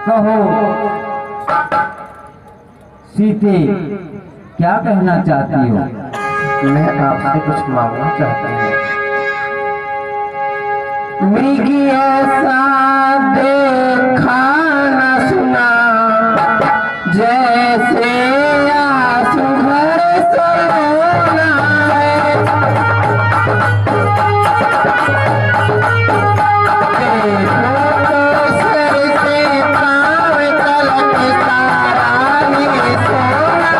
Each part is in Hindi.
कहो सीते, क्या कहना चाहती हो? मैं आपसे कुछ मांगना चाहती हूँ। मृग ऐसा देखा न सुना, जैसे आंसू भर सोना है। देखो तो सर से पाँव तलक सारा ही सोना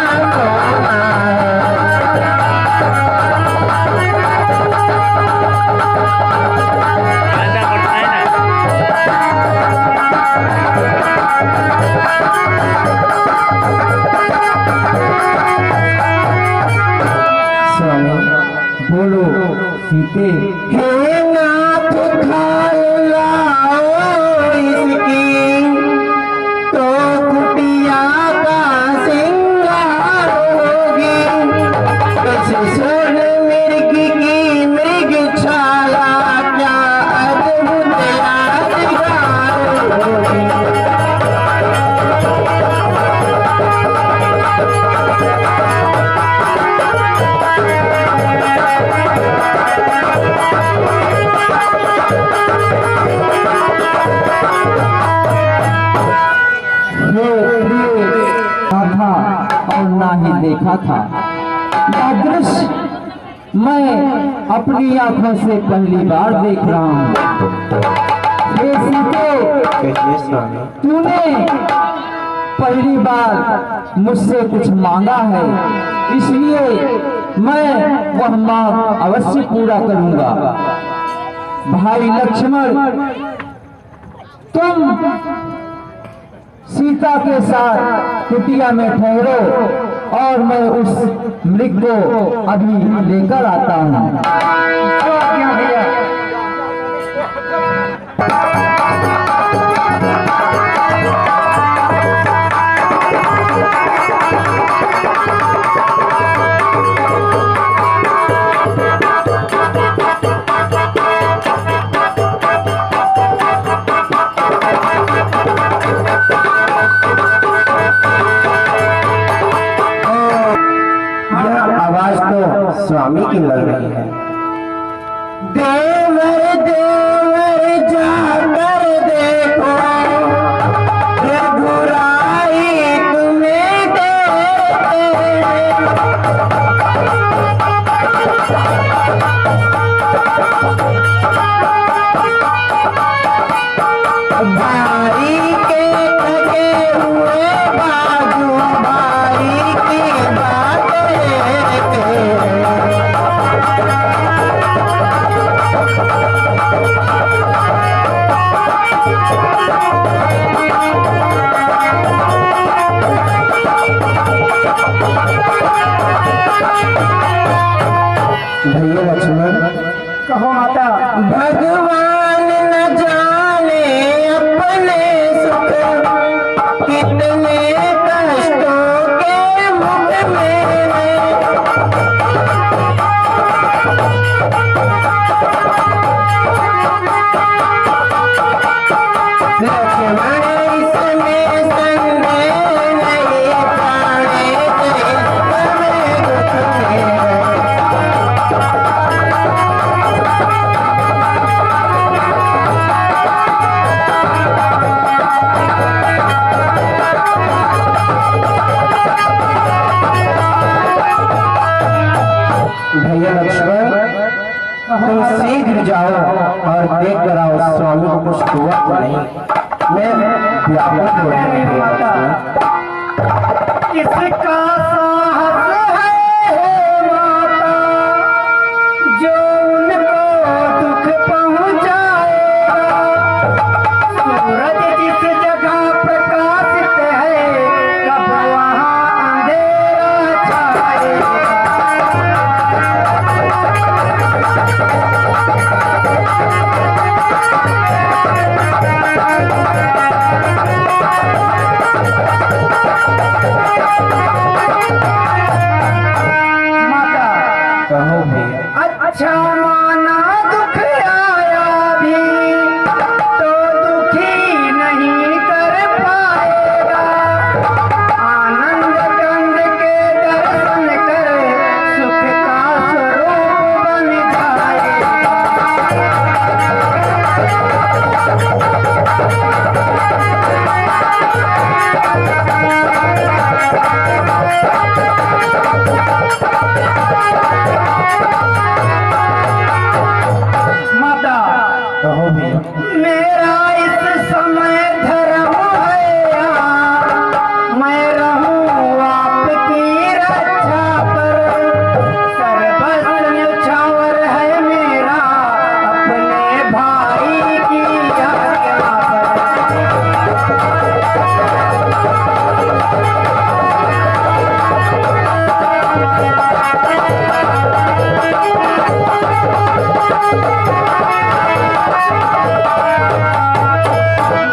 सोना बोलो सीते। हे नाथ खाल लाओ इसकी, तो कुटिया का सिंगार होगी। स्वर्ण मृग की मृग छाला, क्या अद्भुत यादगार होगी। और ना ही देखा था यह दृश्य मैं अपनी आंखों से पहली बार देख रहा हूँ। हे सीते, तूने पहली बार मुझसे कुछ मांगा है, इसलिए मैं वह मांग अवश्य पूरा करूंगा। भाई लक्ष्मण, तुम सीता के साथ कुटिया में ठहरो और मैं उस मृग को अभी लेकर आता हूँ। आवाज तो स्वामी की लग रही है। देवर देवर जाकर देखो, रघुराई तुम्हें देते। भाई के थके हुए बाजू, भाई की बातें भैया लक्ष्मण, कहो माता। भगवान न जाने अपने सुख, कितने कष्टों के मुख में। लक्ष्मण इसमें संदेह नहीं, प्राणे तेरे दुख में। भैया लक्ष्मण, तुम शीघ्र जाओ और देख कर आओ स्वामी को कुछ हुआ तो नहीं। मैं व्याकुल हो रही हूँ। किसका साहस है माता, जो उनको दुख पहुंचाएगा। सूरज जिस जगह प्रकाशित है, कब वहाँ अंधेरा छाएगा। माता कहो भी। मेरा इस समय धर्म है मैं रहूं आपकी रक्षा पर सर्वस्व न्यौछावर है मेरा अपने भाई की आज्ञा पर।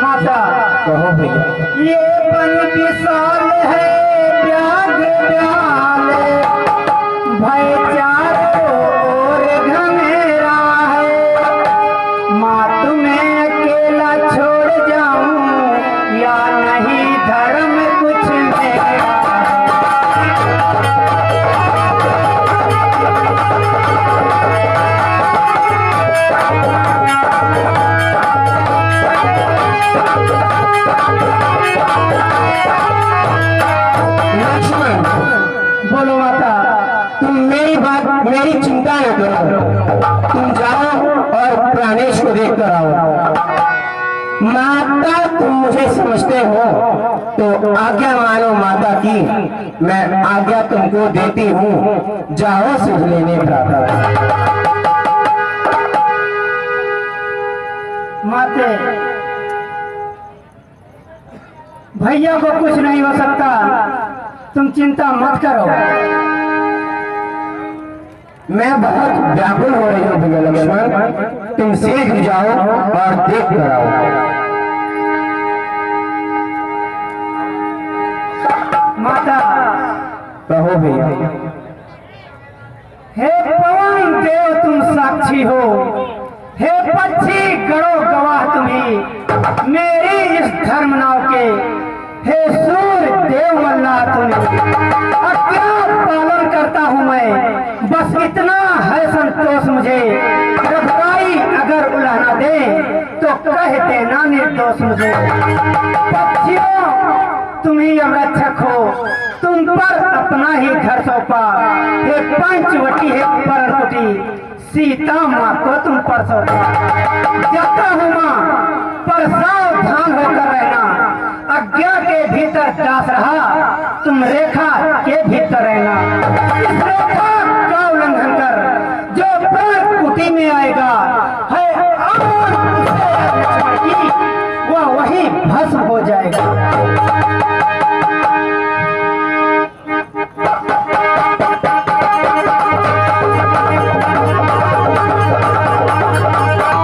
माता कहो भैया। ये बन विशाल है व्याघ्र व्याल भय चारों ओर घनेरा है माँ तुम्हें अकेला छोड़ जाऊं या नहीं धर्म कुछ मेरा लक्ष्मण, बोलो माता तुम मेरी चिंता न करो। तुम जाओ और प्राणेश को देख कर आओ। माता तुम मुझे समझते हो तो आज्ञा मानो माता की। मैं आज्ञा तुमको देती हूँ। जाओ सुध लेने भ्राता। माते भैया को कुछ नहीं हो सकता तुम चिंता मत करो। मैं बहुत व्याकुल हो रही हूँ भैया लक्ष्मण। तुम शीघ्र जाओ और देख कर आओ। माता कहो भैया। हे पवन देव तुम साक्षी हो हे पक्षी गणों गवाह तुम्ही मेरी इस धर्म नाव के हे सूर्य देव मल्ला तुम्हें अज्ञात पालन करता हूँ मैं बस इतना है संतोष मुझे रघुराई अगर उलाहना दे तो कह देना निर्दोष मुझे। पक्षियों तुम ही अब रक्षक हो तुम पर अपना ही घर सौंपा हे पंचवटी है परकुटी सीता माँ को तुम पर सौंपा। जाता हूँ माँ पर सावधान होकर रहना आज्ञा के भीतर दास रहा तुम रेखा के भीतर रहना। इस रेखा का उल्लंघन कर जो पर कुटी में आएगा है और उससे लक्ष्मण की वह वही भस्म हो जाएगा।